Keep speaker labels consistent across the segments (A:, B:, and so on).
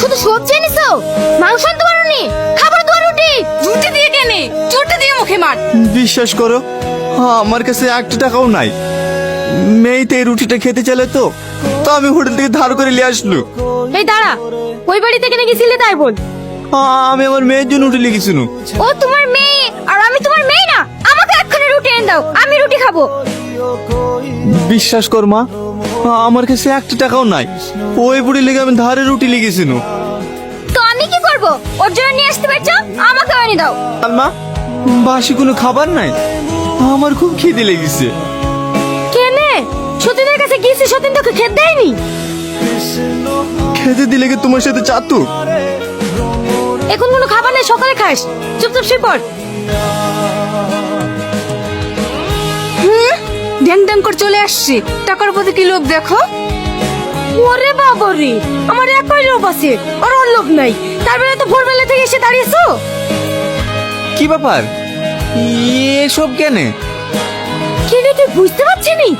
A: শুধু সবজি এনেছো? মাংস আনতে পারোনি? খাবার তো রুটি।
B: রুটি দিয়ে কেনে, চোরটা দিয়ে মুখে মার।
C: বিশ্বাস করো, আমার কাছে 1 টাকাও নাই। মেয়েতে এই রুটিটা খেতে চাইলে তো তো আমি হোটেল থেকে ধার করে নিয়ে আসলো।
A: এই দাঁড়া, ওই বাড়িতে কেন গেছিলে তাই বল।
C: আমি আমার মেয়ের জন্য রুটি লিখেছিল।
A: ও তোমার মেয়ে আর আমি তোমার মেয়ে না? আমাকে এক্ষুনি রুটি এনে দাও, আমি রুটি খাবো।
C: বিশ্বাস কর মা, আমার কাছে 1 টাকাও নাই। ওই বুড়ি লেগে আমি ধারে রুটি লিখেছিল।
A: তো আমি কি করব? ওর জন্য নিয়ে আসতে পারছো, আমাকে এনে দাও।
C: আর মা, বাসি কোনো খাবার নাই? আমার খুব খিদে লেগেছে।
A: কেনে? সতীনের কাছে গিয়েছি, সতীন তোকে খেতে দেয়নি?
C: খেতে দিলে কি তোমার সাথে চাতু?
A: এখন কোনো খাবার নেই, সকালে খাস। চুপচাপ শুয়ে পড়।
B: ড্যাং ড্যাং করে চলে আসছে, টাকার প্রতি কি লোভ দেখো।
A: ওরে বাবারে, আমার একই লোভ আছে আর ওর লোভ নাই। তারপরে তো ভোরবেলা থেকে এসে দাঁড়িয়েছো।
C: কি ব্যাপার, এসব কেনে?
A: কেনে তুই বুঝতে পারছিস নি?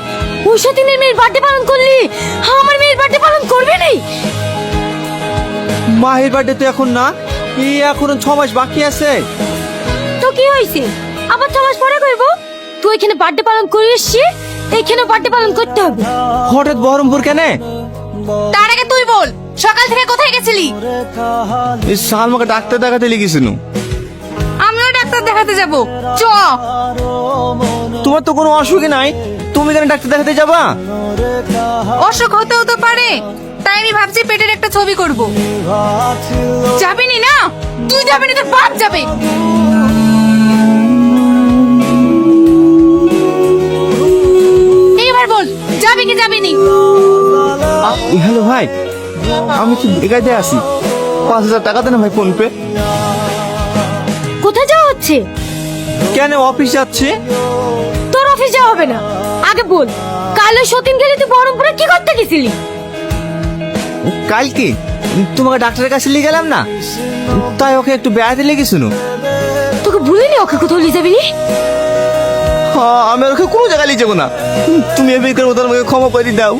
A: ওই সতীনের মেয়ের বার্থডে পালন করলি, আমার মেয়ের বার্থডে পালন করবে নি।
C: মায়ের বার্থডে তো এখন না, এখনো 6 মাস বাকি আছে।
A: তো কি হয়েছে? আবার 6 মাস পরে করবো। তুই এখানে বার্থডে পালন করে এসছিস, এইখানে বার্থডে পালন করতে হবে।
C: হঠাৎ বহরমপুর কেনে?
B: তার আগে তুই বল, সকাল থেকে কোথায় গেছিলি?
C: সালমাকে ডাক্তার দেখাতে লেগেছিল।
B: আমিও ডাক্তার দেখাতে যাব, চ।
C: তোমার তো কোনো অসুখই নাই, তুমি কেন ডাক্তার দেখাতে যাবা?
B: অসুখ হতেও তো পারে, তাই আমি ভাবছি পেটের একটা ছবি করব। যাবিনি না? তুই যাবিনি, তোর বাপ যাবে। এইবার বল, যাবি কি যাবিনি?
C: হ্যালো ভাই, আমি কি একাইতে আসি? 5,000 টাকা দেন ভাই, ফোন পে।
A: কোথায় যাওয়া হচ্ছে?
C: কেন, অফিস যাচ্ছে।
A: তোর অফিস যাওয়া হবে না। আগে বল, কাল ওই সতীন গেলি তুই বহরমপুরে কি করতে গেছিলি?
C: কালকে তোমাকে ডাক্তারের কাছে নিয়ে গেলাম না, তাই ওকে একটু বেড়াতে লেগেছিল।
A: তোকে ভুলিনি ওকে কোথাও নিয়ে যাবি নি?
C: আমি আর ওকে কোনো জায়গায় নিয়ে যাবো না। তুমি এবার আমাকে ক্ষমা করে দাও।